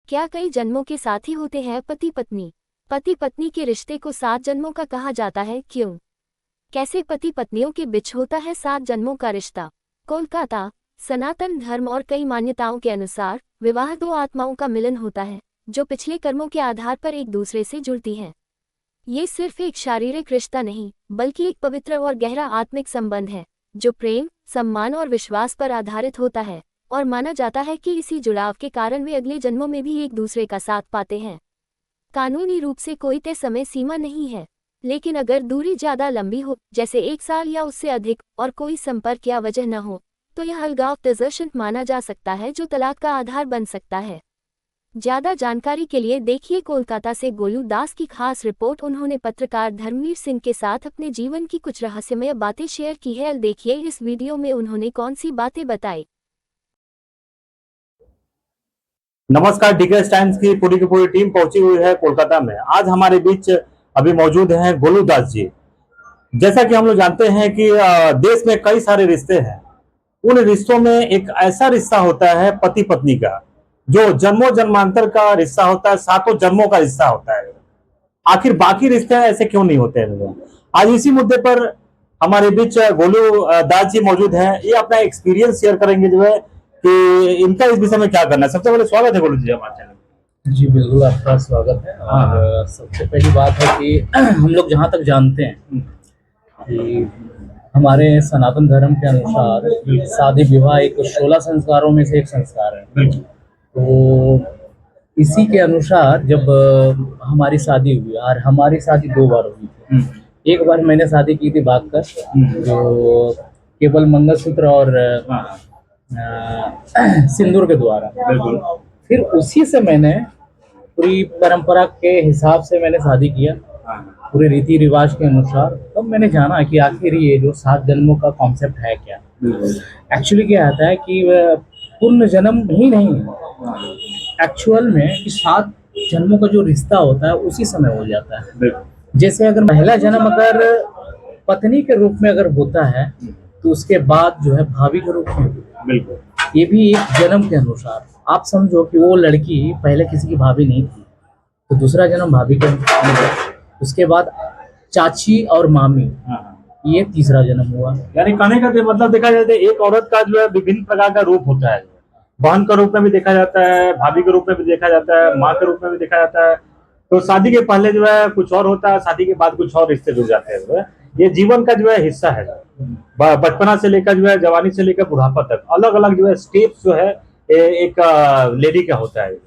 क्या कई जन्मों के साथी होते हैं पति पत्नी? पति पत्नी के रिश्ते को 7 जन्मों का कहा जाता है, क्यों? कैसे पति पत्नियों के बीच होता है 7 जन्मों का रिश्ता? कोलकाता। सनातन धर्म और कई मान्यताओं के अनुसार विवाह 2 आत्माओं का मिलन होता है, जो पिछले कर्मों के आधार पर एक दूसरे से जुड़ती हैं। ये सिर्फ एक शारीरिक रिश्ता नहीं, बल्कि एक पवित्र और गहरा आत्मिक संबंध है, जो प्रेम, सम्मान और विश्वास पर आधारित होता है, और माना जाता है कि इसी जुड़ाव के कारण वे अगले जन्मों में भी एक दूसरे का साथ पाते हैं। कानूनी रूप से कोई तय समय सीमा नहीं है, लेकिन अगर दूरी ज्यादा लंबी हो, जैसे 1 साल या उससे अधिक, और कोई संपर्क या वजह न हो, तो यह अलगाव डिजर्शन माना जा सकता है, जो तलाक का आधार बन सकता है। ज्यादा जानकारी के लिए देखिए कोलकाता से गोलू दास की खास रिपोर्ट। उन्होंने पत्रकार धर्मवीर सिंह के साथ अपने जीवन की कुछ रहस्यमय बातें शेयर की है। देखिए इस वीडियो में उन्होंने कौन सी बातें बताई। नमस्कार, डीकेएस टाइम्स की पूरी टीम पहुंची हुई है कोलकाता में। आज हमारे बीच अभी मौजूद हैं गोलू दास जी। जैसा कि हम लोग जानते हैं कि देश में कई सारे रिश्ते हैं। उन रिश्तों में एक ऐसा रिश्ता होता है पति पत्नी का, जो जन्मों जन्मांतर का रिश्ता होता है, 7 जन्मों का रिश्ता होता है। आखिर बाकी रिश्ते ऐसे क्यों नहीं होते हैं? आज इसी मुद्दे पर हमारे बीच गोलू दास जी मौजूद हैं। ये अपना एक्सपीरियंस शेयर करेंगे जो है कि इनका इस विषय में क्या करना है। सबसे पहले स्वागत है गोलू जी हमारे चैनल में। जी बिल्कुल, आपका स्वागत है। और सबसे पहली बात है कि हम लोग जहाँ तक जानते हैं कि हमारे सनातन धर्म के अनुसार शादी विवाह एक 16 संस्कारों में से एक संस्कार है। तो इसी के अनुसार जब हमारी शादी हुई, और हमारी शादी 2 बार हुई थी। एक बार मैंने शादी की थी भागकर, जो केवल मंगलसूत्र और सिंदूर के द्वारा। फिर उसी से मैंने पूरी परंपरा के हिसाब से मैंने शादी किया, पूरे रीति रिवाज के अनुसार। तब मैंने जाना कि आखिर ये जो 7 जन्मों का कॉन्सेप्ट है क्या। एक्चुअली क्या आता है कि पूर्ण जन्म ही नहीं, एक्चुअल में कि 7 जन्मों का जो रिश्ता होता है उसी समय हो जाता है। जैसे अगर पहला जन्म अगर पत्नी के रूप में अगर होता है, तो उसके बाद जो है भाभी के रूप में। बिल्कुल, ये भी एक जन्म के अनुसार। आप समझो कि वो लड़की पहले किसी की भाभी नहीं थी, तो दूसरा जन्म भाभी का, उसके बाद चाची और मामी, ये तीसरा जन्म हुआ। यानी कहने का मतलब देखा जाए तो एक औरत का जो है विभिन्न प्रकार का रूप होता है। बहन के रूप में भी देखा जाता है, भाभी के रूप में भी देखा जाता है, माँ के रूप में भी देखा जाता है। तो शादी के पहले जो है कुछ और होता है, शादी के बाद कुछ और रिश्ते जुड़ जाते हैं। ये जीवन का जो है हिस्सा है। बचपना से लेकर जो है जवानी से लेकर बुढ़ापा तक अलग अलग जो है स्टेप्स जो है एक लेडी का होता है।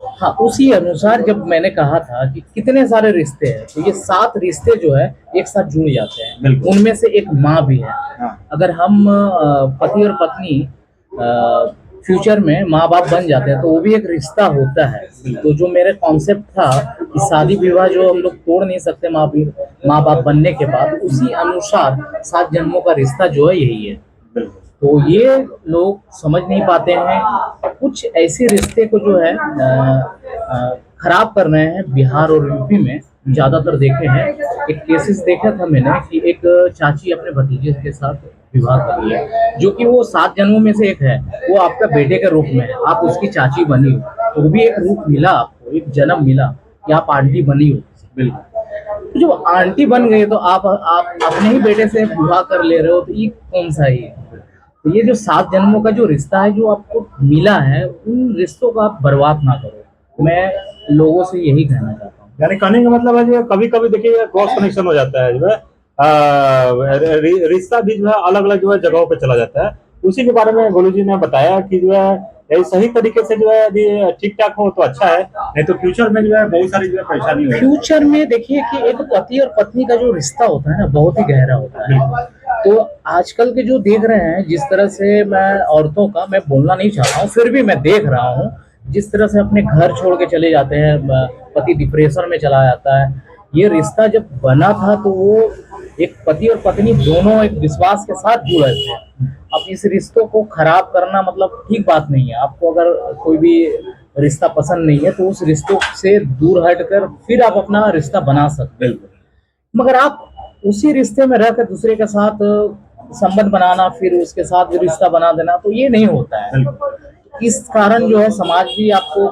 हाँ, उसी अनुसार जब मैंने कहा था कि कितने सारे रिश्ते हैं, तो ये 7 रिश्ते जो है एक साथ जुड़ जाते हैं। उनमें से एक माँ भी है। अगर हम पति और पत्नी फ्यूचर में माँ बाप बन जाते हैं, तो वो भी एक रिश्ता होता है। तो जो मेरे कॉन्सेप्ट था कि शादी विवाह जो हम लोग तोड़ नहीं सकते माँ बाप बनने के बाद, उसी अनुसार 7 जन्मों का रिश्ता जो है यही है। तो ये लोग समझ नहीं पाते हैं। कुछ ऐसे रिश्ते को जो है खराब कर रहे हैं। बिहार और यूपी में ज्यादातर देखे हैं। एक केसेस देखा था मैंने कि एक चाची अपने भतीजे के साथ विवाह कर लिया, जो कि वो 7 जन्मों में से एक है। वो आपका बेटे के रूप में है, आप उसकी चाची बनी हो, तो वो भी एक रूप मिला आपको, एक जन्म मिला कि आप आंटी बनी हो। बिल्कुल, जो आंटी बन गई तो आप अपने ही बेटे से विवाह कर ले रहे हो, तो ये कौन सा ही है। तो ये जो 7 जन्मों का जो रिश्ता है जो आपको मिला है, उन रिश्तों को आप बर्बाद ना करो। मैं लोगों से यही कहना चाहता हूँ। यानी कहने का मतलब है जो कभी कभी देखिए क्रॉस कनेक्शन हो जाता है, जो है रिश्ता भी जो है अलग अलग जो है जगहों पे चला जाता है। उसी के बारे में गोलू जी ने बताया कि जो है सही तरीके से जो है यदि ठीक ठाक हो तो अच्छा है, नहीं तो फ्यूचर में जो है बहुत सारी जो है परेशानी हो। फ्यूचर में देखिए कि एक पति और पत्नी का जो रिश्ता होता है ना, बहुत ही गहरा होता है। तो आजकल के जो देख रहे हैं, जिस तरह से मैं औरतों का मैं बोलना नहीं चाहता हूँ, फिर भी मैं देख रहा हूँ जिस तरह से अपने घर छोड़ के चले जाते हैं, पति डिप्रेशन में चला जाता है। ये रिश्ता जब बना था तो वो एक पति और पत्नी दोनों एक विश्वास के साथ जुड़े थे। अब इस रिश्तों को खराब करना मतलब ठीक बात नहीं है। आपको अगर कोई भी रिश्ता पसंद नहीं है, तो उस रिश्तों से दूर हटकर फिर आप अपना रिश्ता बना सकते हैं। मगर आप उसी रिश्ते में रहकर दूसरे के साथ संबंध बनाना, फिर उसके साथ रिश्ता बना देना, तो ये नहीं होता है। इस कारण जो है समाज भी आपको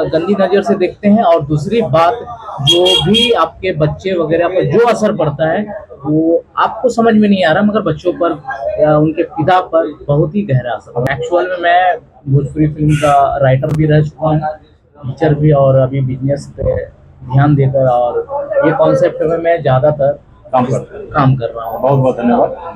गंदी नजर से देखते हैं, और दूसरी बात जो भी आपके बच्चे वगैरह पर जो असर पड़ता है वो आपको समझ में नहीं आ रहा, मगर बच्चों पर या उनके पिता पर बहुत ही गहरा असर। एक्चुअल में मैं भोजपुरी फिल्म का राइटर भी रह चुका हूँ, टीचर भी, और अभी बिजनेस पे ध्यान देकर और ये कॉन्सेप्ट में मैं ज्यादातर काम करते हैं। काम कर रहा हूँ। बहुत बहुत धन्यवाद।